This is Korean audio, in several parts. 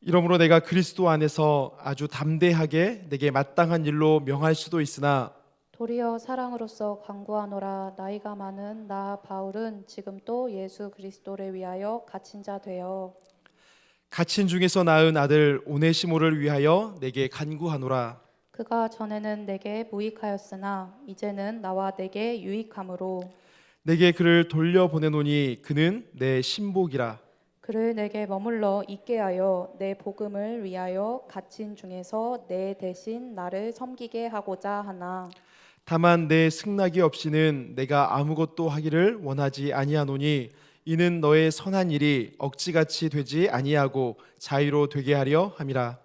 이러므로 내가 그리스도 안에서 아주 담대하게 내게 마땅한 일로 명할 수도 있으나 도리어 사랑으로서 간구하노라. 나이가 많은 나 바울은 지금 또 예수 그리스도를 위하여 갇힌 자 되어 갇힌 중에서 낳은 아들 오네시모를 위하여 내게 간구하노라. 그가 전에는 내게 무익하였으나 이제는 나와 내게 유익함으로 내게 그를 돌려보내노니 그는 내 신복이라. 그를 내게 머물러 있게 하여 내 복음을 위하여 갇힌 중에서 내 대신 나를 섬기게 하고자 하나. 다만 내 승낙이 없이는 내가 아무것도 하기를 원하지 아니하노니 이는 너의 선한 일이 억지같이 되지 아니하고 자유로 되게 하려 함이라.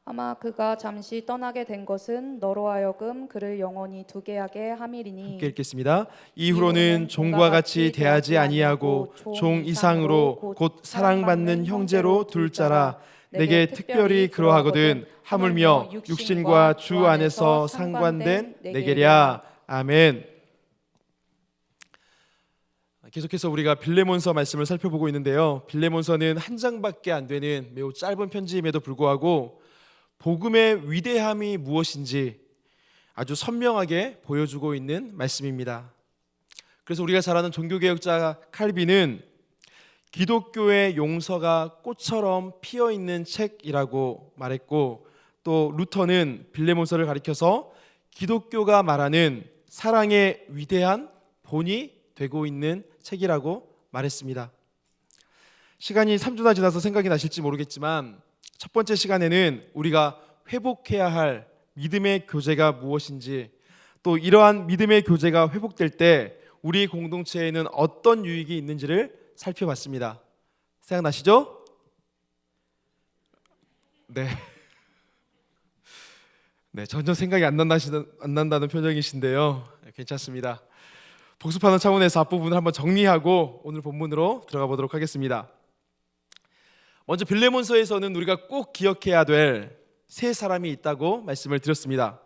아마 그가 잠시 떠나게 된 것은 너로 하여금 그를 영원히 두게 하게 함께 함이리니 읽겠습니다. 이후로는 종과 같이 대하지 아니하고 종 이상으로 곧 사랑받는 형제로 둘 자라. 내게 특별히 그러하거든 하물며 육신과 주 안에서 상관된 내게랴. 아멘. 계속해서 우리가 빌레몬서 말씀을 살펴보고 있는데요. 빌레몬서는 한 장밖에 안 되는 매우 짧은 편지임에도 불구하고 복음의 위대함이 무엇인지 아주 선명하게 보여주고 있는 말씀입니다. 그래서 우리가 잘 아는 종교개혁자 칼빈은 기독교의 용서가 꽃처럼 피어있는 책이라고 말했고, 또 루터는 빌레몬서를 가리켜서 기독교가 말하는 사랑의 위대한 본이 되고 있는 책이라고 말했습니다. 시간이 3주나 지나서 생각이 나실지 모르겠지만 첫 번째 시간에는 우리가 회복해야 할 믿음의 교제가 무엇인지, 또 이러한 믿음의 교제가 회복될 때 우리 공동체에는 어떤 유익이 있는지를 살펴봤습니다. 생각나시죠? 네. 전혀 생각이 안 난다는 표정이신데요. 괜찮습니다. 복습하는 차원에서 앞부분을 한번 정리하고 오늘 본문으로 들어가 보도록 하겠습니다. 먼저 빌레몬서에서는 우리가 꼭 기억해야 될 세 사람이 있다고 말씀을 드렸습니다.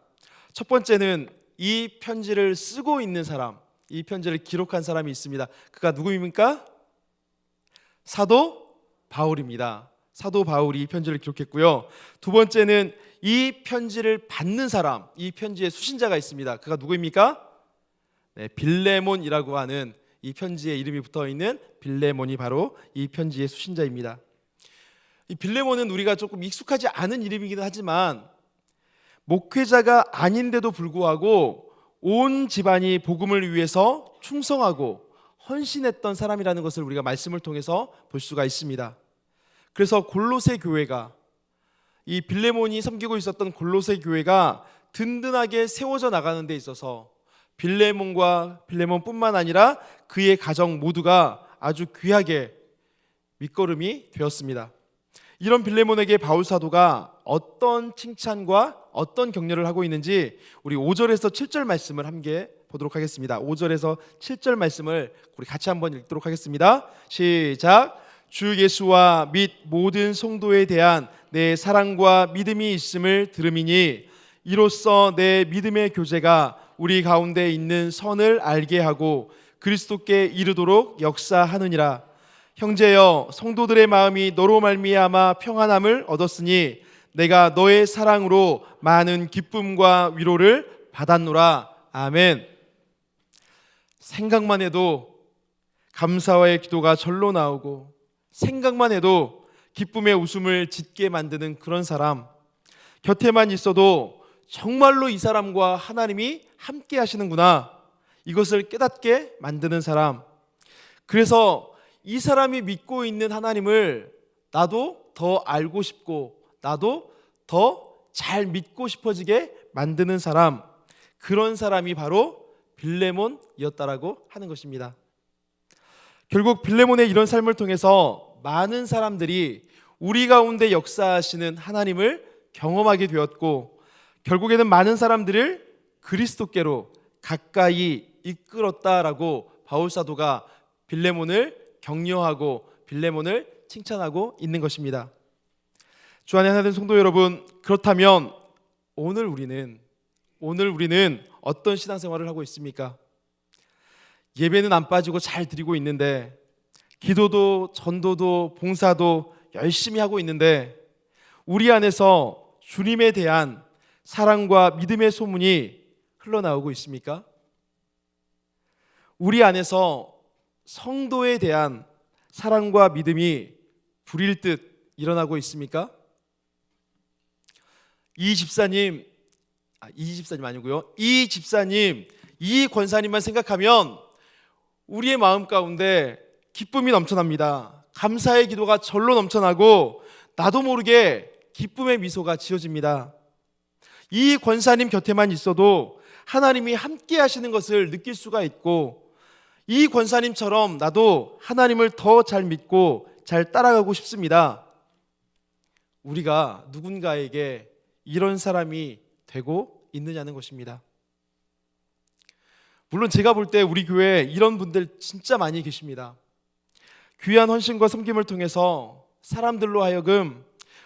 첫 번째는 이 편지를 쓰고 있는 사람, 이 편지를 기록한 사람이 있습니다. 그가 누구입니까? 사도 바울입니다. 사도 바울이 이 편지를 기록했고요. 두 번째는 이 편지를 받는 사람, 이 편지의 수신자가 있습니다. 그가 누구입니까? 빌레몬이라고 하는 이 편지에 이름이 붙어있는 빌레몬이 바로 이 편지의 수신자입니다. 이 빌레몬은 우리가 조금 익숙하지 않은 이름이긴 하지만 목회자가 아닌데도 불구하고 온 집안이 복음을 위해서 충성하고 헌신했던 사람이라는 것을 우리가 말씀을 통해서 볼 수가 있습니다. 그래서 골로새 교회가, 이 빌레몬이 섬기고 있었던 골로새 교회가 든든하게 세워져 나가는 데 있어서 빌레몬뿐만 아니라 그의 가정 모두가 아주 귀하게 밑거름이 되었습니다. 이런 빌레몬에게 바울 사도가 어떤 칭찬과 어떤 격려를 하고 있는지 우리 5절에서 7절 말씀을 함께 보도록 하겠습니다. 5절에서 7절 말씀을 우리 같이 한번 읽도록 하겠습니다. 시작. 주 예수와 및 모든 성도에 대한 내 사랑과 믿음이 있음을 들음이니 이로써 내 믿음의 교제가 우리 가운데 있는 선을 알게 하고 그리스도께 이르도록 역사하느니라. 형제여, 성도들의 마음이 너로 말미암아 평안함을 얻었으니 내가 너의 사랑으로 많은 기쁨과 위로를 받았노라. 아멘. 생각만 해도 감사와의 기도가 절로 나오고, 생각만 해도 기쁨의 웃음을 짓게 만드는 그런 사람, 곁에만 있어도 정말로 이 사람과 하나님이 함께 하시는구나, 이것을 깨닫게 만드는 사람. 그래서 이 사람이 믿고 있는 하나님을 나도 더 알고 싶고 나도 더 잘 믿고 싶어지게 만드는 사람, 그런 사람이 바로 빌레몬이었다라고 하는 것입니다. 결국 빌레몬의 이런 삶을 통해서 많은 사람들이 우리 가운데 역사하시는 하나님을 경험하게 되었고, 결국에는 많은 사람들을 그리스도께로 가까이 이끌었다라고 바울 사도가 빌레몬을 격려하고 빌레몬을 칭찬하고 있는 것입니다. 주 안에 하나님 성도 여러분, 그렇다면 오늘 우리는 어떤 신앙생활을 하고 있습니까? 예배는 안 빠지고 잘 드리고 있는데, 기도도 전도도 봉사도 열심히 하고 있는데, 우리 안에서 주님에 대한 사랑과 믿음의 소문이 흘러나오고 있습니까? 우리 안에서 성도에 대한 사랑과 믿음이 불일 듯 일어나고 있습니까? 이 집사님 아니고요. 이 집사님, 이 권사님만 생각하면 우리의 마음 가운데 기쁨이 넘쳐납니다. 감사의 기도가 절로 넘쳐나고 나도 모르게 기쁨의 미소가 지어집니다. 이 권사님 곁에만 있어도 하나님이 함께 하시는 것을 느낄 수가 있고, 이 권사님처럼 나도 하나님을 더 잘 믿고 잘 따라가고 싶습니다. 우리가 누군가에게 이런 사람이 되고 있느냐는 것입니다. 물론 제가 볼 때 우리 교회에 이런 분들 진짜 많이 계십니다. 귀한 헌신과 섬김을 통해서 사람들로 하여금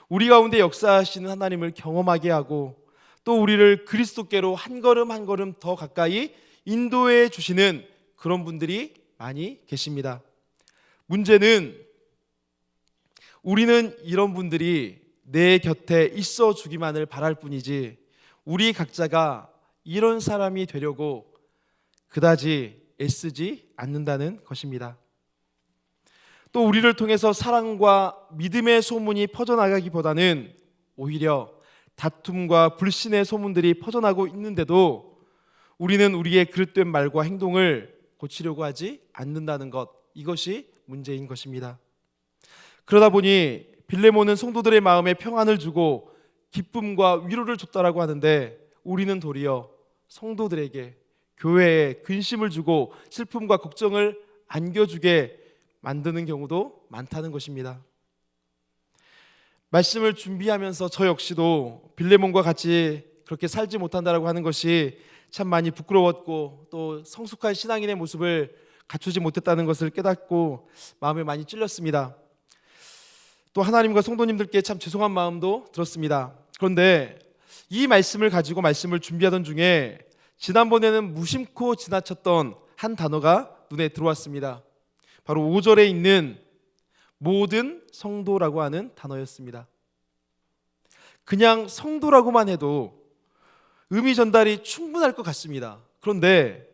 우리 가운데 역사하시는 하나님을 경험하게 하고, 또 우리를 그리스도께로 한 걸음 한 걸음 더 가까이 인도해 주시는 그런 분들이 많이 계십니다. 문제는 우리는 이런 분들이 내 곁에 있어 주기만을 바랄 뿐이지, 우리 각자가 이런 사람이 되려고 그다지 애쓰지 않는다는 것입니다. 또 우리를 통해서 사랑과 믿음의 소문이 퍼져나가기보다는 오히려 다툼과 불신의 소문들이 퍼져나고 있는데도 우리는 우리의 그릇된 말과 행동을 고치려고 하지 않는다는 것, 이것이 문제인 것입니다. 그러다 보니 빌레몬은 성도들의 마음에 평안을 주고 기쁨과 위로를 줬다라고 하는데, 우리는 도리어 성도들에게, 교회에 근심을 주고 슬픔과 걱정을 안겨주게 만드는 경우도 많다는 것입니다. 말씀을 준비하면서 저 역시도 빌레몬과 같이 그렇게 살지 못한다라고 하는 것이 참 많이 부끄러웠고, 또 성숙한 신앙인의 모습을 갖추지 못했다는 것을 깨닫고 마음에 많이 찔렸습니다. 또 하나님과 성도님들께 참 죄송한 마음도 들었습니다. 그런데 이 말씀을 가지고 말씀을 준비하던 중에 지난번에는 무심코 지나쳤던 한 단어가 눈에 들어왔습니다. 바로 5절에 있는 모든 성도라고 하는 단어였습니다. 그냥 성도라고만 해도 의미 전달이 충분할 것 같습니다. 그런데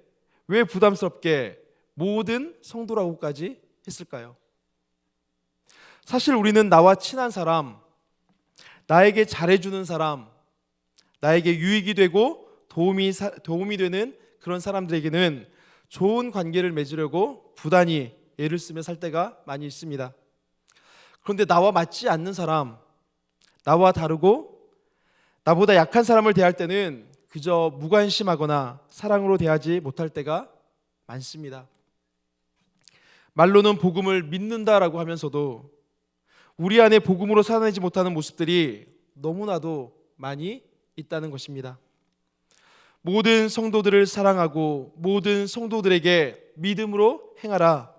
왜 부담스럽게 모든 성도라고까지 했을까요? 사실 우리는 나와 친한 사람, 나에게 잘해주는 사람, 나에게 유익이 되고 도움이 되는 그런 사람들에게는 좋은 관계를 맺으려고 부단히 애를 쓰며 살 때가 많이 있습니다. 그런데 나와 맞지 않는 사람, 나와 다르고 나보다 약한 사람을 대할 때는 그저 무관심하거나 사랑으로 대하지 못할 때가 많습니다. 말로는 복음을 믿는다라고 하면서도 우리 안에 복음으로 살아내지 못하는 모습들이 너무나도 많이 있다는 것입니다. 모든 성도들을 사랑하고 모든 성도들에게 믿음으로 행하라.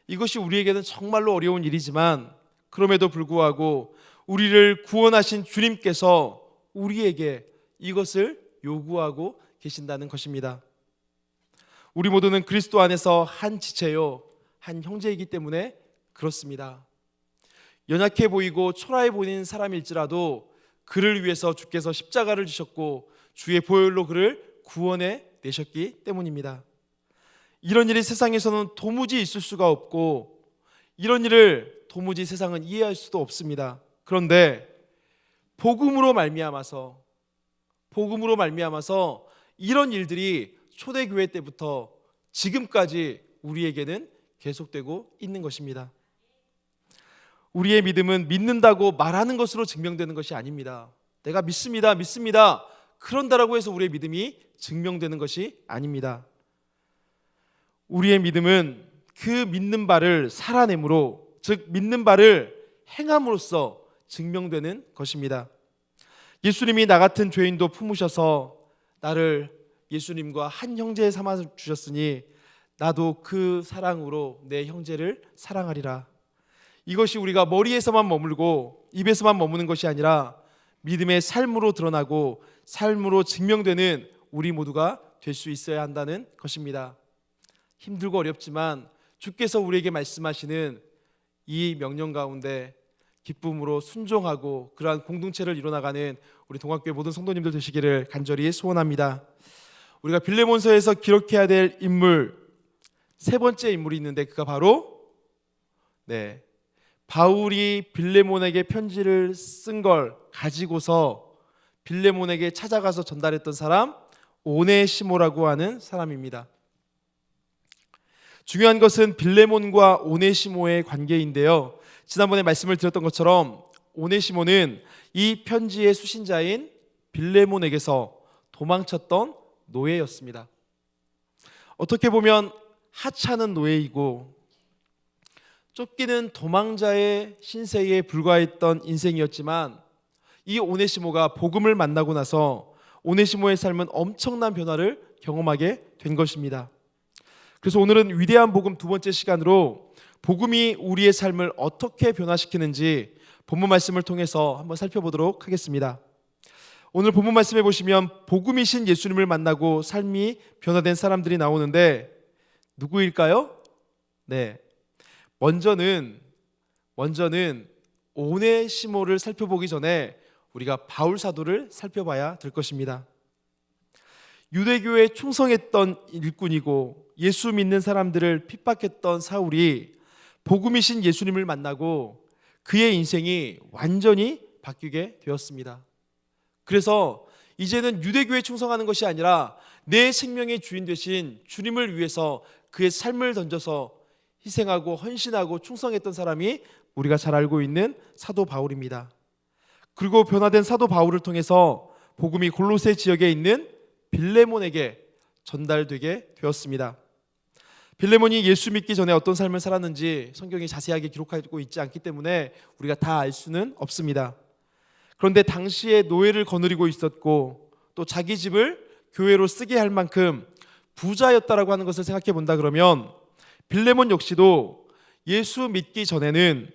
이것이 우리에게는 정말로 어려운 일이지만, 그럼에도 불구하고 우리를 구원하신 주님께서 우리에게 이것을 요구하고 계신다는 것입니다. 우리 모두는 그리스도 안에서 한 지체요, 한 형제이기 때문에 그렇습니다. 연약해 보이고 초라해 보이는 사람일지라도 그를 위해서 주께서 십자가를 지셨고 주의 보혈로 그를 구원해 내셨기 때문입니다. 이런 일이 세상에서는 도무지 있을 수가 없고, 이런 일을 도무지 세상은 이해할 수도 없습니다. 그런데 복음으로 말미암아서 이런 일들이 초대교회 때부터 지금까지 우리에게는 계속되고 있는 것입니다. 우리의 믿음은 믿는다고 말하는 것으로 증명되는 것이 아닙니다. 내가 믿습니다 그런다라고 해서 우리의 믿음이 증명되는 것이 아닙니다. 우리의 믿음은 그 믿는 바를 살아냄으로, 즉 믿는 바를 행함으로써 증명되는 것입니다. 예수님이 나 같은 죄인도 품으셔서 나를 예수님과 한 형제 삼아 주셨으니 나도 그 사랑으로 내 형제를 사랑하리라. 이것이 우리가 머리에서만 머물고 입에서만 머무는 것이 아니라 믿음의 삶으로 드러나고 삶으로 증명되는 우리 모두가 될 수 있어야 한다는 것입니다. 힘들고 어렵지만 주께서 우리에게 말씀하시는 이 명령 가운데 기쁨으로 순종하고 그러한 공동체를 이뤄나가는 우리 동학교의 모든 성도님들 되시기를 간절히 소원합니다. 우리가 빌레몬서에서 기록해야 될 인물, 세 번째 인물이 있는데 그가 바로 바울이 빌레몬에게 편지를 쓴 걸 가지고서 빌레몬에게 찾아가서 전달했던 사람, 오네시모라고 하는 사람입니다. 중요한 것은 빌레몬과 오네시모의 관계인데요, 지난번에 말씀을 드렸던 것처럼 오네시모는 이 편지의 수신자인 빌레몬에게서 도망쳤던 노예였습니다. 어떻게 보면 하찮은 노예이고 쫓기는 도망자의 신세에 불과했던 인생이었지만, 이 오네시모가 복음을 만나고 나서 오네시모의 삶은 엄청난 변화를 경험하게 된 것입니다. 그래서 오늘은 위대한 복음 두 번째 시간으로 복음이 우리의 삶을 어떻게 변화시키는지 본문 말씀을 통해서 한번 살펴보도록 하겠습니다. 오늘 본문 말씀에 보시면 복음이신 예수님을 만나고 삶이 변화된 사람들이 나오는데 누구일까요? 먼저는 오네시모를 살펴보기 전에 우리가 바울 사도를 살펴봐야 될 것입니다. 유대교에 충성했던 일꾼이고 예수 믿는 사람들을 핍박했던 사울이 복음이신 예수님을 만나고 그의 인생이 완전히 바뀌게 되었습니다. 그래서 이제는 유대교에 충성하는 것이 아니라 내 생명의 주인 되신 주님을 위해서 그의 삶을 던져서 희생하고 헌신하고 충성했던 사람이 우리가 잘 알고 있는 사도 바울입니다. 그리고 변화된 사도 바울을 통해서 복음이 골로새 지역에 있는 빌레몬에게 전달되게 되었습니다. 빌레몬이 예수 믿기 전에 어떤 삶을 살았는지 성경이 자세하게 기록하고 있지 않기 때문에 우리가 다 알 수는 없습니다. 그런데 당시에 노예를 거느리고 있었고 또 자기 집을 교회로 쓰게 할 만큼 부자였다라고 하는 것을 생각해 본다 그러면 빌레몬 역시도 예수 믿기 전에는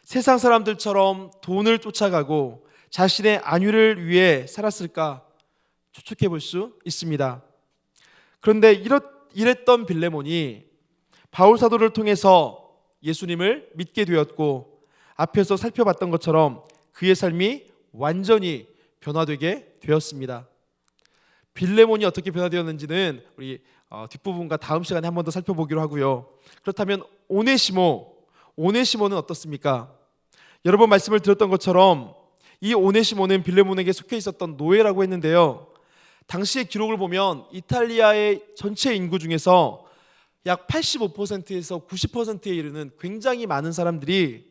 세상 사람들처럼 돈을 쫓아가고 자신의 안위를 위해 살았을까 추측해 볼 수 있습니다. 그런데 이랬던 빌레몬이 바울 사도를 통해서 예수님을 믿게 되었고 앞에서 살펴봤던 것처럼 그의 삶이 완전히 변화되게 되었습니다. 빌레몬이 어떻게 변화되었는지는 우리 뒷부분과 다음 시간에 한 번 더 살펴보기로 하고요. 그렇다면 오네시모는 어떻습니까? 여러 번 말씀을 드렸던 것처럼 이 오네시모는 빌레몬에게 속해 있었던 노예라고 했는데요, 당시의 기록을 보면 이탈리아의 전체 인구 중에서 약 85%에서 90%에 이르는 굉장히 많은 사람들이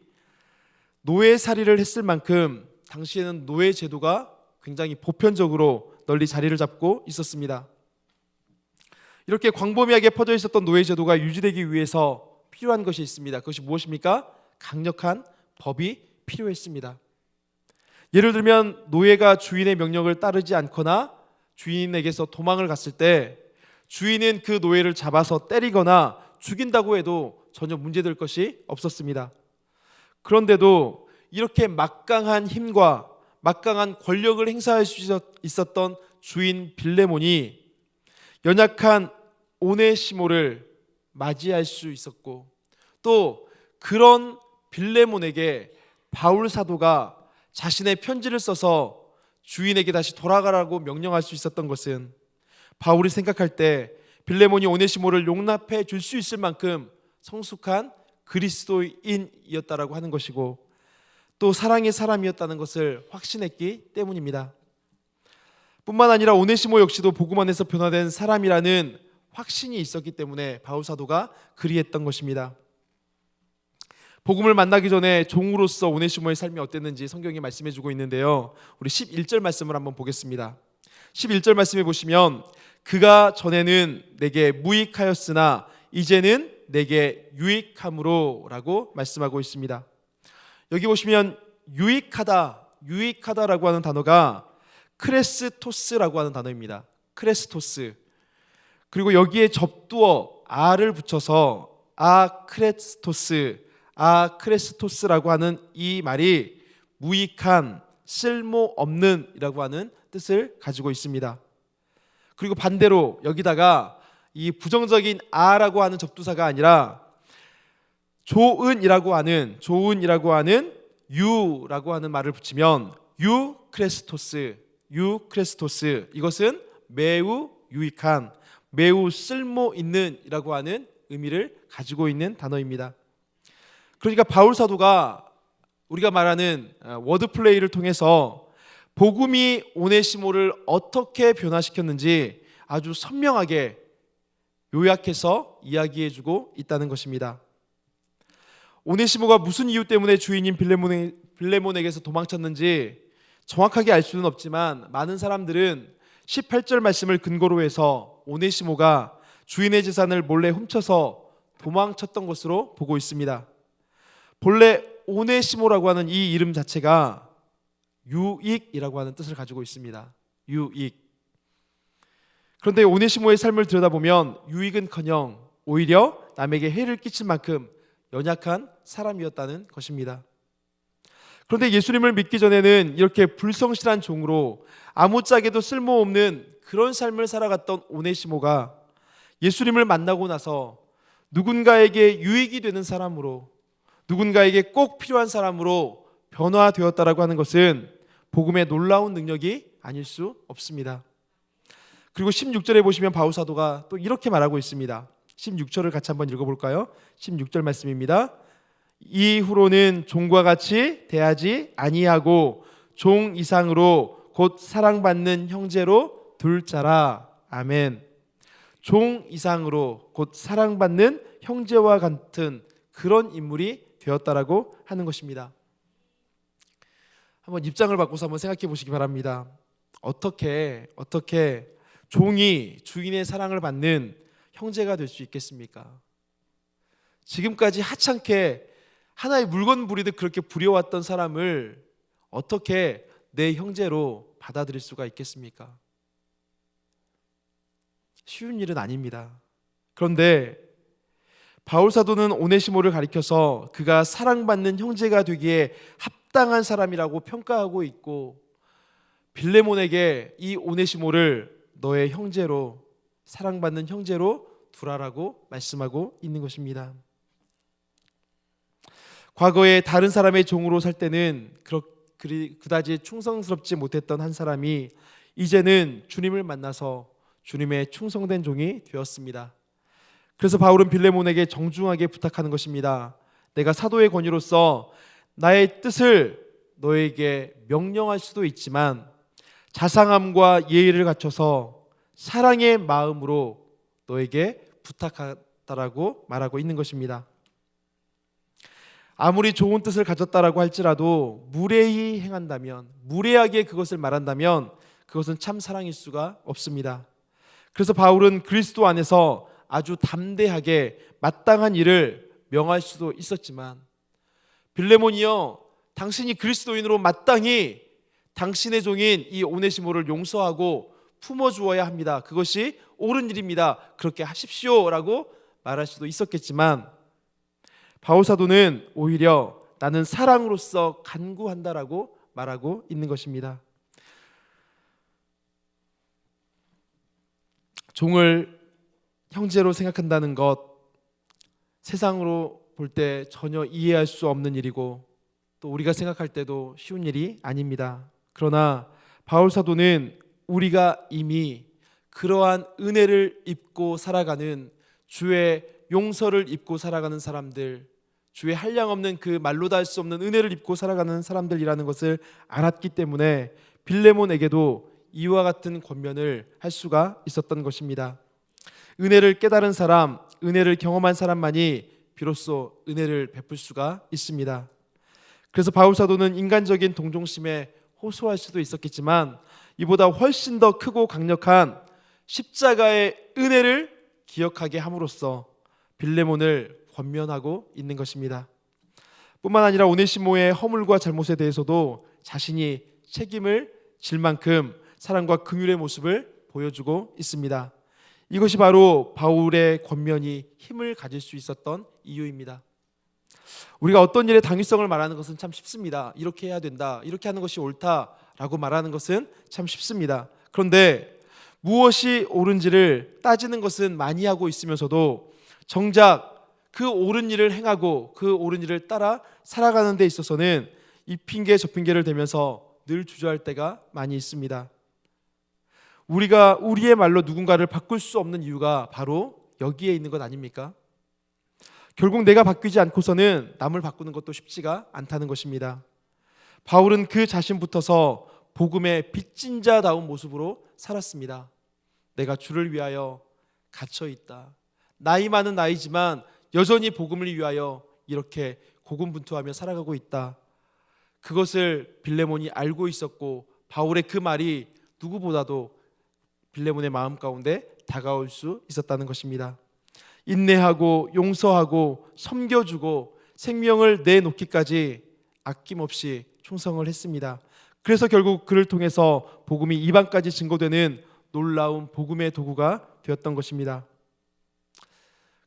노예살이를 했을 만큼 당시에는 노예 제도가 굉장히 보편적으로 널리 자리를 잡고 있었습니다. 이렇게 광범위하게 퍼져 있었던 노예 제도가 유지되기 위해서 필요한 것이 있습니다. 그것이 무엇입니까? 강력한 법이 필요했습니다. 예를 들면 노예가 주인의 명령을 따르지 않거나 주인에게서 도망을 갔을 때 주인은 그 노예를 잡아서 때리거나 죽인다고 해도 전혀 문제될 것이 없었습니다. 그런데도 이렇게 막강한 힘과 막강한 권력을 행사할 수 있었던 주인 빌레몬이 연약한 오네시모를 맞이할 수 있었고, 또 그런 빌레몬에게 바울 사도가 자신의 편지를 써서 주인에게 다시 돌아가라고 명령할 수 있었던 것은 바울이 생각할 때 빌레몬이 오네시모를 용납해 줄 수 있을 만큼 성숙한 그리스도인이었다라고 하는 것이고, 또 사랑의 사람이었다는 것을 확신했기 때문입니다. 뿐만 아니라 오네시모 역시도 복음 안에서 변화된 사람이라는 확신이 있었기 때문에 바울 사도가 그리했던 것입니다. 복음을 만나기 전에 종으로서 오네시모의 삶이 어땠는지 성경이 말씀해주고 있는데요, 우리 11절 말씀을 한번 보겠습니다. 11절 말씀에 보시면 그가 전에는 내게 무익하였으나 이제는 내게 유익함으로 라고 말씀하고 있습니다. 여기 보시면 유익하다라고 하는 단어가 크레스토스라고 하는 단어입니다. 크레스토스. 그리고 여기에 접두어 아를 붙여서 크레스토스라고 하는 이 말이 무익한, 쓸모없는 이라고 하는 뜻을 가지고 있습니다. 그리고 반대로 여기다가 이 부정적인 아라고 하는 접두사가 아니라 좋은이라고 하는 유라고 하는 말을 붙이면 유크레스토스, 이것은 매우 유익한, 매우 쓸모 있는이라고 하는 의미를 가지고 있는 단어입니다. 그러니까 바울 사도가 우리가 말하는 워드 플레이를 통해서 복음이 오네시모를 어떻게 변화시켰는지 아주 선명하게 요약해서 이야기해주고 있다는 것입니다. 오네시모가 무슨 이유 때문에 주인인 빌레몬에게서 도망쳤는지 정확하게 알 수는 없지만 많은 사람들은 18절 말씀을 근거로 해서 오네시모가 주인의 재산을 몰래 훔쳐서 도망쳤던 것으로 보고 있습니다. 본래 오네시모라고 하는 이 이름 자체가 유익이라고 하는 뜻을 가지고 있습니다. 유익. 그런데 오네시모의 삶을 들여다보면 유익은커녕 오히려 남에게 해를 끼칠 만큼 연약한 사람이었다는 것입니다. 그런데 예수님을 믿기 전에는 이렇게 불성실한 종으로 아무짝에도 쓸모없는 그런 삶을 살아갔던 오네시모가 예수님을 만나고 나서 누군가에게 유익이 되는 사람으로, 누군가에게 꼭 필요한 사람으로 변화되었다라고 하는 것은 복음의 놀라운 능력이 아닐 수 없습니다. 그리고 16절에 보시면 바울 사도가 또 이렇게 말하고 있습니다. 16절을 같이 한번 읽어볼까요? 16절 말씀입니다. 이후로는 종과 같이 대하지 아니하고 종 이상으로 곧 사랑받는 형제로 둘 자라. 아멘. 종 이상으로 곧 사랑받는 형제와 같은 그런 인물이 되었다라고 하는 것입니다. 한번 입장을 바꿔서 한번 생각해 보시기 바랍니다. 어떻게 종이 주인의 사랑을 받는 형제가 될 수 있겠습니까? 지금까지 하찮게 하나의 물건 부리듯 그렇게 부려왔던 사람을 어떻게 내 형제로 받아들일 수가 있겠습니까? 쉬운 일은 아닙니다. 그런데 바울 사도는 오네시모를 가리켜서 그가 사랑받는 형제가 되기에 합당한 사람이라고 평가하고 있고, 빌레몬에게 이 오네시모를 너의 형제로, 사랑받는 형제로 두라라고 말씀하고 있는 것입니다. 과거에 다른 사람의 종으로 살 때는 그다지 충성스럽지 못했던 한 사람이 이제는 주님을 만나서 주님의 충성된 종이 되었습니다. 그래서 바울은 빌레몬에게 정중하게 부탁하는 것입니다. 내가 사도의 권위로서 나의 뜻을 너에게 명령할 수도 있지만 자상함과 예의를 갖춰서 사랑의 마음으로 너에게 부탁하다라고 말하고 있는 것입니다. 아무리 좋은 뜻을 가졌다라고 할지라도 무례히 행한다면, 무례하게 그것을 말한다면 그것은 참 사랑일 수가 없습니다. 그래서 바울은 그리스도 안에서 아주 담대하게 마땅한 일을 명할 수도 있었지만, 빌레몬이여, 당신이 그리스도인으로 마땅히 당신의 종인 이 오네시모를 용서하고 품어주어야 합니다. 그것이 옳은 일입니다. 그렇게 하십시오라고 말할 수도 있었겠지만, 바울 사도는 오히려 나는 사랑으로서 간구한다라고 말하고 있는 것입니다. 종을 형제로 생각한다는 것, 세상으로 볼 때 전혀 이해할 수 없는 일이고 또 우리가 생각할 때도 쉬운 일이 아닙니다. 그러나 바울 사도는 우리가 이미 그러한 은혜를 입고 살아가는, 주의 용서를 입고 살아가는 사람들, 주의 한량없는 그 말로 다 할 수 없는 은혜를 입고 살아가는 사람들이라는 것을 알았기 때문에 빌레몬에게도 이와 같은 권면을 할 수가 있었던 것입니다. 은혜를 깨달은 사람, 은혜를 경험한 사람만이 비로소 은혜를 베풀 수가 있습니다. 그래서 바울 사도는 인간적인 동정심에 호소할 수도 있었겠지만 이보다 훨씬 더 크고 강력한 십자가의 은혜를 기억하게 함으로써 빌레몬을 권면하고 있는 것입니다. 뿐만 아니라 오네시모의 허물과 잘못에 대해서도 자신이 책임을 질 만큼 사랑과 긍휼의 모습을 보여주고 있습니다. 이것이 바로 바울의 권면이 힘을 가질 수 있었던 이유입니다. 우리가 어떤 일의 당위성을 말하는 것은 참 쉽습니다. 이렇게 해야 된다, 이렇게 하는 것이 옳다라고 말하는 것은 참 쉽습니다. 그런데 무엇이 옳은지를 따지는 것은 많이 하고 있으면서도 정작 그 옳은 일을 행하고 그 옳은 일을 따라 살아가는 데 있어서는 이 핑계 저 핑계를 대면서 늘 주저할 때가 많이 있습니다. 우리가 우리의 말로 누군가를 바꿀 수 없는 이유가 바로 여기에 있는 것 아닙니까? 결국 내가 바뀌지 않고서는 남을 바꾸는 것도 쉽지가 않다는 것입니다. 바울은 그 자신부터서 복음의 빚진 자다운 모습으로 살았습니다. 내가 주를 위하여 갇혀 있다. 나이 많은 나이지만 여전히 복음을 위하여 이렇게 고군분투하며 살아가고 있다. 그것을 빌레몬이 알고 있었고 바울의 그 말이 누구보다도 빌레몬의 마음 가운데 다가올 수 있었다는 것입니다. 인내하고 용서하고 섬겨주고 생명을 내놓기까지 아낌없이 충성을 했습니다. 그래서 결국 그를 통해서 복음이 이방까지 증거되는 놀라운 복음의 도구가 되었던 것입니다.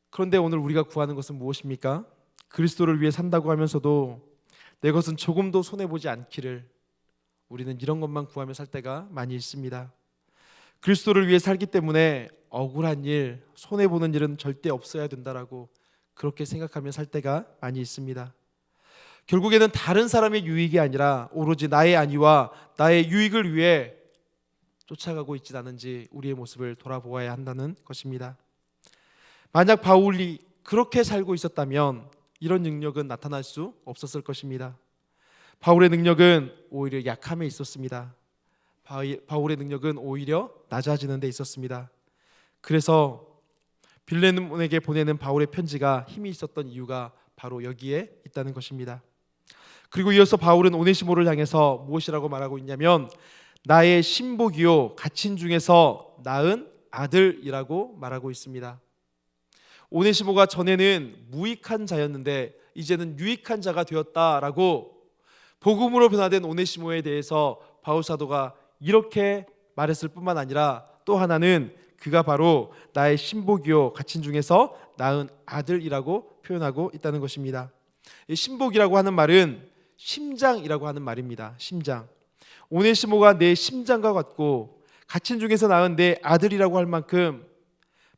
그런데 오늘 우리가 구하는 것은 무엇입니까? 그리스도를 위해 산다고 하면서도 내 것은 조금도 손해보지 않기를, 우리는 이런 것만 구하며 살 때가 많이 있습니다. 그리스도를 위해 살기 때문에 억울한 일, 손해보는 일은 절대 없어야 된다라고 그렇게 생각하며 살 때가 많이 있습니다. 결국에는 다른 사람의 유익이 아니라 오로지 나의 안위와 나의 유익을 위해 쫓아가고 있지 않은지 우리의 모습을 돌아보아야 한다는 것입니다. 만약 바울이 그렇게 살고 있었다면 이런 능력은 나타날 수 없었을 것입니다. 바울의 능력은 오히려 약함에 있었습니다. 바울의 능력은 오히려 낮아지는 데 있었습니다. 그래서 빌레몬에게 보내는 바울의 편지가 힘이 있었던 이유가 바로 여기에 있다는 것입니다. 그리고 이어서 바울은 오네시모를 향해서 무엇이라고 말하고 있냐면 나의 신복이요 갇힌 중에서 낳은 아들이라고 말하고 있습니다. 오네시모가 전에는 무익한 자였는데 이제는 유익한 자가 되었다라고 복음으로 변화된 오네시모에 대해서 바울 사도가 이렇게 말했을 뿐만 아니라 또 하나는 그가 바로 나의 신복이요 갇힌 중에서 낳은 아들이라고 표현하고 있다는 것입니다. 이 신복이라고 하는 말은 심장이라고 하는 말입니다. 심장. 오네시모가 내 심장과 같고 갇힌 중에서 낳은 내 아들이라고 할 만큼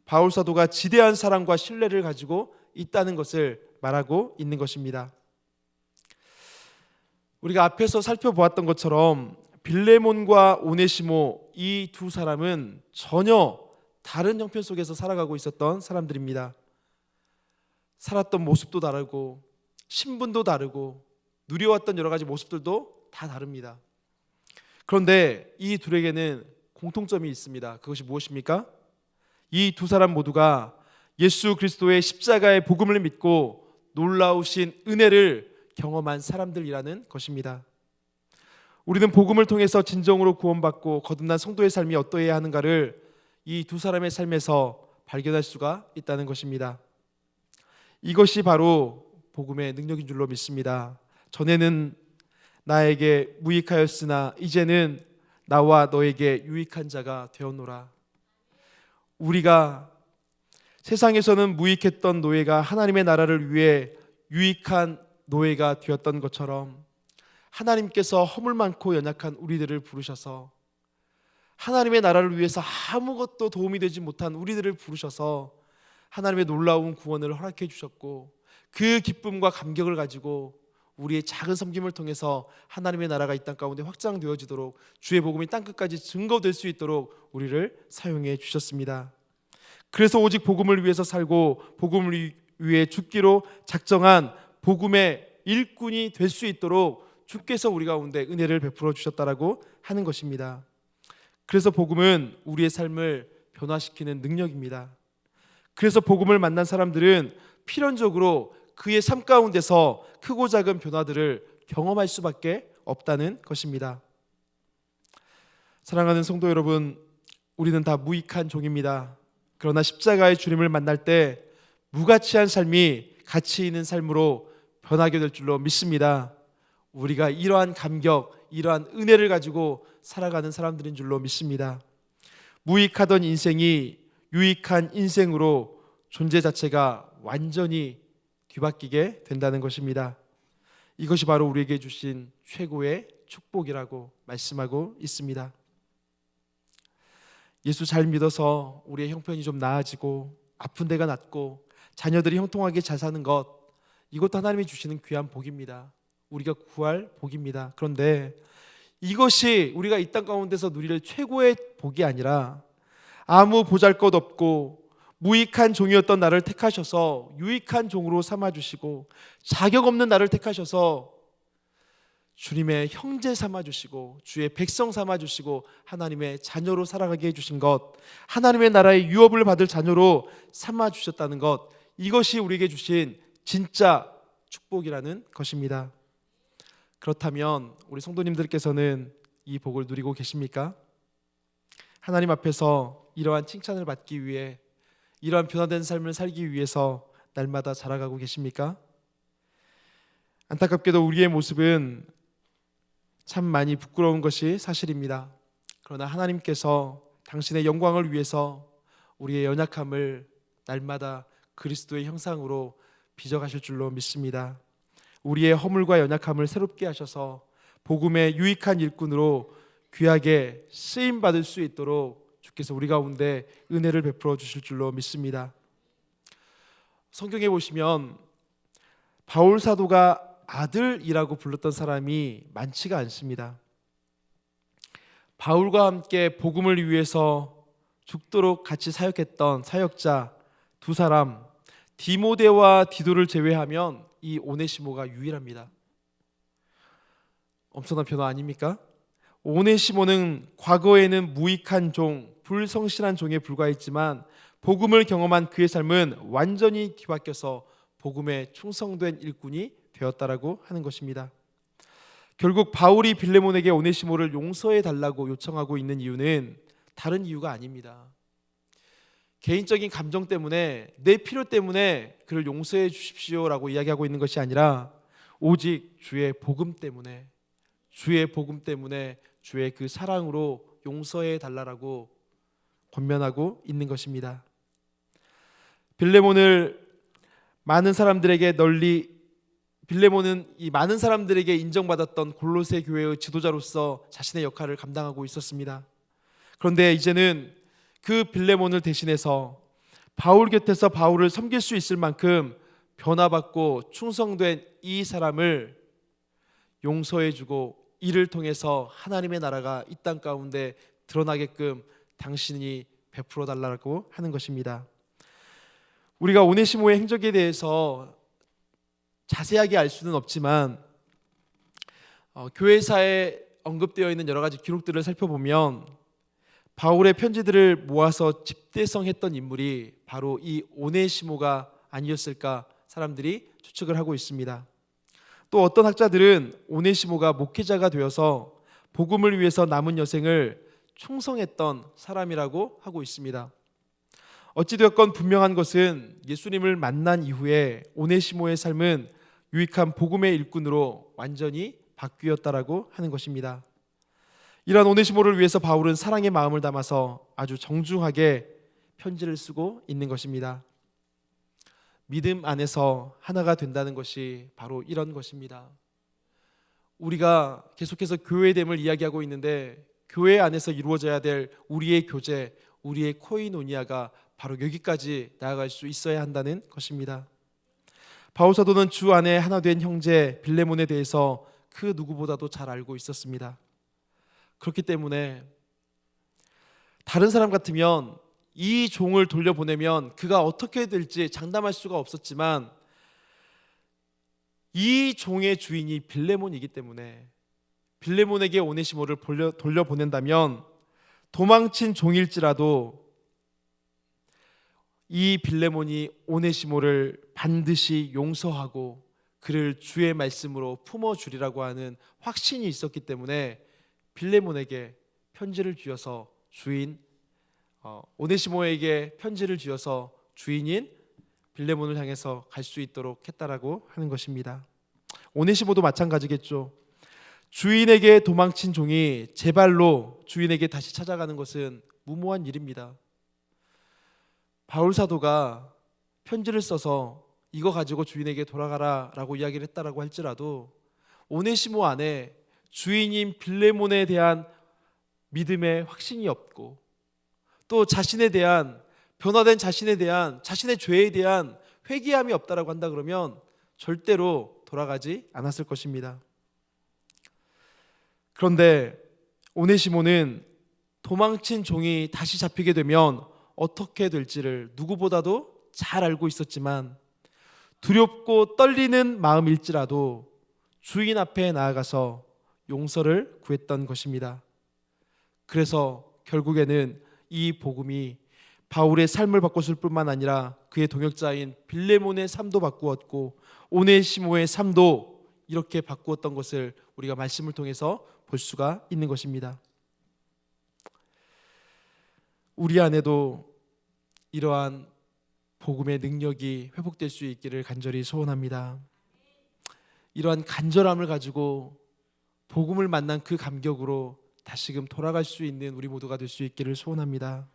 바울 사도가 지대한 사랑과 신뢰를 가지고 있다는 것을 말하고 있는 것입니다. 우리가 앞에서 살펴보았던 것처럼 빌레몬과 오네시모 이 두 사람은 전혀 다른 형편 속에서 살아가고 있었던 사람들입니다. 살았던 모습도 다르고 신분도 다르고 누려왔던 여러 가지 모습들도 다 다릅니다. 그런데 이 둘에게는 공통점이 있습니다. 그것이 무엇입니까? 이 두 사람 모두가 예수 그리스도의 십자가의 복음을 믿고 놀라우신 은혜를 경험한 사람들이라는 것입니다. 우리는 복음을 통해서 진정으로 구원받고 거듭난 성도의 삶이 어떠해야 하는가를 이 두 사람의 삶에서 발견할 수가 있다는 것입니다. 이것이 바로 복음의 능력인 줄로 믿습니다. 전에는 나에게 무익하였으나 이제는 나와 너에게 유익한 자가 되었노라. 우리가 세상에서는 무익했던 노예가 하나님의 나라를 위해 유익한 노예가 되었던 것처럼 하나님께서 허물 많고 연약한 우리들을 부르셔서 하나님의 나라를 위해서 아무것도 도움이 되지 못한 우리들을 부르셔서 하나님의 놀라운 구원을 허락해 주셨고 그 기쁨과 감격을 가지고 우리의 작은 섬김을 통해서 하나님의 나라가 이 땅 가운데 확장되어지도록 주의 복음이 땅끝까지 증거될 수 있도록 우리를 사용해 주셨습니다. 그래서 오직 복음을 위해서 살고 복음을 위해 죽기로 작정한 복음의 일꾼이 될 수 있도록 주께서 우리 가운데 은혜를 베풀어 주셨다라고 하는 것입니다. 그래서 복음은 우리의 삶을 변화시키는 능력입니다. 그래서 복음을 만난 사람들은 필연적으로 그의 삶 가운데서 크고 작은 변화들을 경험할 수밖에 없다는 것입니다. 사랑하는 성도 여러분, 우리는 다 무익한 종입니다. 그러나 십자가의 주님을 만날 때 무가치한 삶이 가치 있는 삶으로 변하게 될 줄로 믿습니다. 우리가 이러한 감격, 이러한 은혜를 가지고 살아가는 사람들인 줄로 믿습니다. 무익하던 인생이 유익한 인생으로 존재 자체가 완전히 뒤바뀌게 된다는 것입니다. 이것이 바로 우리에게 주신 최고의 축복이라고 말씀하고 있습니다. 예수 잘 믿어서 우리의 형편이 좀 나아지고 아픈 데가 낫고 자녀들이 형통하게 잘 사는 것, 이것도 하나님이 주시는 귀한 복입니다. 우리가 구할 복입니다. 그런데 이것이 우리가 이 땅 가운데서 누릴 최고의 복이 아니라 아무 보잘것없고 무익한 종이었던 나를 택하셔서 유익한 종으로 삼아주시고 자격 없는 나를 택하셔서 주님의 형제 삼아주시고 주의 백성 삼아주시고 하나님의 자녀로 살아가게 해주신 것, 하나님의 나라의 유업을 받을 자녀로 삼아주셨다는 것, 이것이 우리에게 주신 진짜 축복이라는 것입니다. 그렇다면 우리 성도님들께서는 이 복을 누리고 계십니까? 하나님 앞에서 이러한 칭찬을 받기 위해, 이러한 변화된 삶을 살기 위해서 날마다 자라가고 계십니까? 안타깝게도 우리의 모습은 참 많이 부끄러운 것이 사실입니다. 그러나 하나님께서 당신의 영광을 위해서 우리의 연약함을 날마다 그리스도의 형상으로 빚어가실 줄로 믿습니다. 우리의 허물과 연약함을 새롭게 하셔서 복음의 유익한 일꾼으로 귀하게 쓰임받을 수 있도록 주께서 우리 가운데 은혜를 베풀어 주실 줄로 믿습니다. 성경에 보시면 바울 사도가 아들이라고 불렀던 사람이 많지가 않습니다. 바울과 함께 복음을 위해서 죽도록 같이 사역했던 사역자 두 사람, 디모데와 디도를 제외하면 이 오네시모가 유일합니다. 엄청난 변화 아닙니까? 오네시모는 과거에는 무익한 종, 불성실한 종에 불과했지만 복음을 경험한 그의 삶은 완전히 뒤바뀌어서 복음에 충성된 일꾼이 되었다라고 하는 것입니다. 결국 바울이 빌레몬에게 오네시모를 용서해 달라고 요청하고 있는 이유는 다른 이유가 아닙니다. 개인적인 감정 때문에, 내 필요 때문에 그를 용서해 주십시오라고 이야기하고 있는 것이 아니라 오직 주의 복음 때문에, 주의 복음 때문에 주의 그 사랑으로 용서해 달라고 권면하고 있는 것입니다. 빌레몬은 이 많은 사람들에게 인정받았던 골로새 교회의 지도자로서 자신의 역할을 감당하고 있었습니다. 그런데 이제는 그 빌레몬을 대신해서 바울 곁에서 바울을 섬길 수 있을 만큼 변화받고 충성된 이 사람을 용서해주고 이를 통해서 하나님의 나라가 이 땅 가운데 드러나게끔 당신이 베풀어 달라고 하는 것입니다. 우리가 오네시모의 행적에 대해서 자세하게 알 수는 없지만 교회사에 언급되어 있는 여러 가지 기록들을 살펴보면 바울의 편지들을 모아서 집대성했던 인물이 바로 이 오네시모가 아니었을까 사람들이 추측을 하고 있습니다. 또 어떤 학자들은 오네시모가 목회자가 되어서 복음을 위해서 남은 여생을 충성했던 사람이라고 하고 있습니다. 어찌되었건 분명한 것은 예수님을 만난 이후에 오네시모의 삶은 유익한 복음의 일꾼으로 완전히 바뀌었다라고 하는 것입니다. 이러한 오네시모를 위해서 바울은 사랑의 마음을 담아서 아주 정중하게 편지를 쓰고 있는 것입니다. 믿음 안에서 하나가 된다는 것이 바로 이런 것입니다. 우리가 계속해서 교회됨을 이야기하고 있는데 교회 안에서 이루어져야 될 우리의 교제, 우리의 코이노니아가 바로 여기까지 나아갈 수 있어야 한다는 것입니다. 바울 사도는 주 안에 하나 된 형제 빌레몬에 대해서 그 누구보다도 잘 알고 있었습니다. 그렇기 때문에 다른 사람 같으면 이 종을 돌려보내면 그가 어떻게 될지 장담할 수가 없었지만 이 종의 주인이 빌레몬이기 때문에 빌레몬에게 오네시모를 돌려보낸다면 도망친 종일지라도 이 빌레몬이 오네시모를 반드시 용서하고 그를 주의 말씀으로 품어주리라고 하는 확신이 있었기 때문에 빌레몬에게 편지를 쥐어서 오네시모에게 편지를 쥐어서 주인인 빌레몬을 향해서 갈 수 있도록 했다라고 하는 것입니다. 오네시모도 마찬가지겠죠. 주인에게 도망친 종이 제 발로 주인에게 다시 찾아가는 것은 무모한 일입니다. 바울 사도가 편지를 써서 이거 가지고 주인에게 돌아가라라고 이야기를 했다라고 할지라도 오네시모 안에 주인인 빌레몬에 대한 믿음의 확신이 없고 또 자신에 대한 변화된 자신에 대한 자신의 죄에 대한 회개함이 없다라고 한다 그러면 절대로 돌아가지 않았을 것입니다. 그런데 오네시모는 도망친 종이 다시 잡히게 되면 어떻게 될지를 누구보다도 잘 알고 있었지만 두렵고 떨리는 마음일지라도 주인 앞에 나아가서 용서를 구했던 것입니다. 그래서 결국에는 이 복음이 바울의 삶을 바꿨을 뿐만 아니라 그의 동역자인 빌레몬의 삶도 바꾸었고 오네시모의 삶도 이렇게 바꾸었던 것을 우리가 말씀을 통해서 볼 수가 있는 것입니다. 우리 안에도 이러한 복음의 능력이 회복될 수 있기를 간절히 소원합니다. 이러한 간절함을 가지고 복음을 만난 그 감격으로 다시금 돌아갈 수 있는 우리 모두가 될 수 있기를 소원합니다.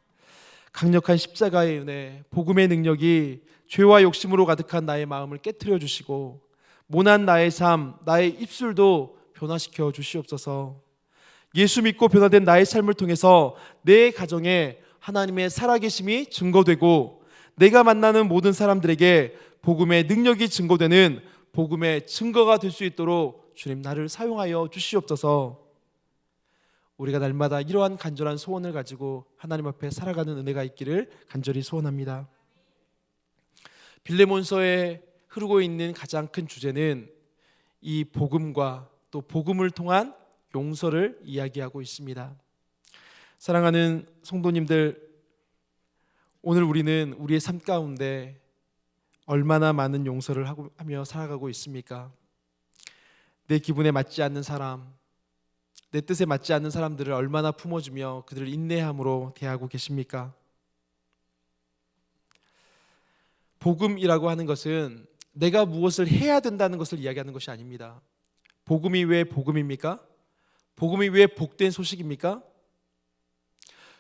강력한 십자가의 은혜, 복음의 능력이 죄와 욕심으로 가득한 나의 마음을 깨트려 주시고 모난 나의 삶, 나의 입술도 변화시켜 주시옵소서. 예수 믿고 변화된 나의 삶을 통해서 내 가정에 하나님의 살아계심이 증거되고 내가 만나는 모든 사람들에게 복음의 능력이 증거되는 복음의 증거가 될 수 있도록 주님 나를 사용하여 주시옵소서. 우리가 날마다 이러한 간절한 소원을 가지고 하나님 앞에 살아가는 은혜가 있기를 간절히 소원합니다. 빌레몬서에 흐르고 있는 가장 큰 주제는 이 복음과 또 복음을 통한 용서를 이야기하고 있습니다. 사랑하는 성도님들, 오늘 우리는 우리의 삶 가운데 얼마나 많은 용서를 하며 살아가고 있습니까? 내 기분에 맞지 않는 사람, 내 뜻에 맞지 않는 사람들을 얼마나 품어주며 그들을 인내함으로 대하고 계십니까? 복음이라고 하는 것은 내가 무엇을 해야 된다는 것을 이야기하는 것이 아닙니다. 복음이 왜 복음입니까? 복음이 왜 복된 소식입니까?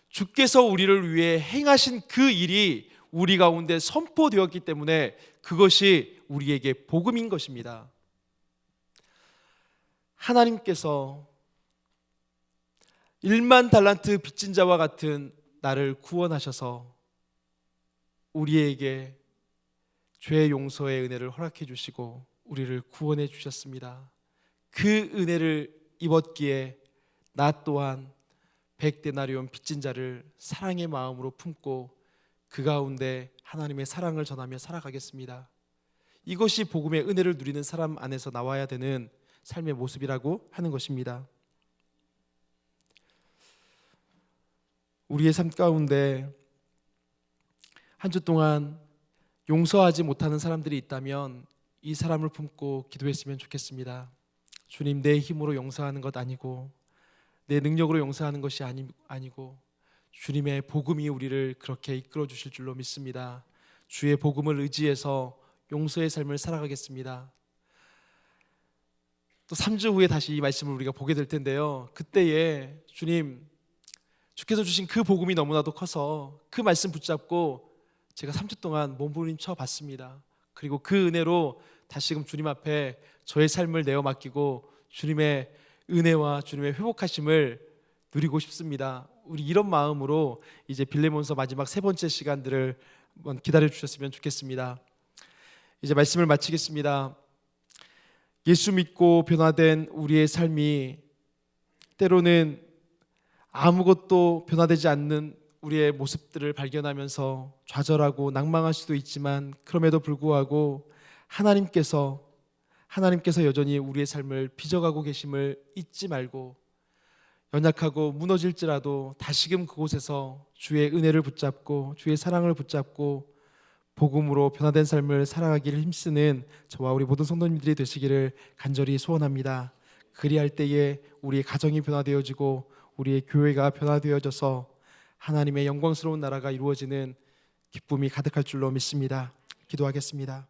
주께서 우리를 위해 행하신 그 일이 우리 가운데 선포되었기 때문에 그것이 우리에게 복음인 것입니다. 하나님께서 1만 달란트 빚진 자와 같은 나를 구원하셔서 우리에게 죄 용서의 은혜를 허락해 주시고 우리를 구원해 주셨습니다. 그 은혜를 입었기에 나 또한 100데나리온 빚진 자를 사랑의 마음으로 품고 그 가운데 하나님의 사랑을 전하며 살아가겠습니다. 이것이 복음의 은혜를 누리는 사람 안에서 나와야 되는 삶의 모습이라고 하는 것입니다. 우리의 삶 가운데 한 주 동안 용서하지 못하는 사람들이 있다면 이 사람을 품고 기도했으면 좋겠습니다. 주님, 내 힘으로 용서하는 것 아니고 내 능력으로 용서하는 것이 아니고 주님의 복음이 우리를 그렇게 이끌어 주실 줄로 믿습니다. 주의 복음을 의지해서 용서의 삶을 살아가겠습니다. 또 3주 후에 다시 이 말씀을 우리가 보게 될 텐데요. 그때에 주님, 주께서 주신 그 복음이 너무나도 커서 그 말씀 붙잡고 제가 3주 동안 몸부림쳐 봤습니다. 그리고 그 은혜로 다시금 주님 앞에 저의 삶을 내어 맡기고 주님의 은혜와 주님의 회복하심을 누리고 싶습니다. 우리 이런 마음으로 이제 빌레몬서 마지막 세 번째 시간들을 한번 기다려 주셨으면 좋겠습니다. 이제 말씀을 마치겠습니다. 예수 믿고 변화된 우리의 삶이 때로는 아무것도 변화되지 않는 우리의 모습들을 발견하면서 좌절하고 낭망할 수도 있지만 그럼에도 불구하고 하나님께서 여전히 우리의 삶을 빚어가고 계심을 잊지 말고 연약하고 무너질지라도 다시금 그곳에서 주의 은혜를 붙잡고 주의 사랑을 붙잡고 복음으로 변화된 삶을 살아가기를 힘쓰는 저와 우리 모든 성도님들이 되시기를 간절히 소원합니다. 그리할 때에 우리의 가정이 변화되어지고 우리의 교회가 변화되어져서 하나님의 영광스러운 나라가 이루어지는 기쁨이 가득할 줄로 믿습니다. 기도하겠습니다.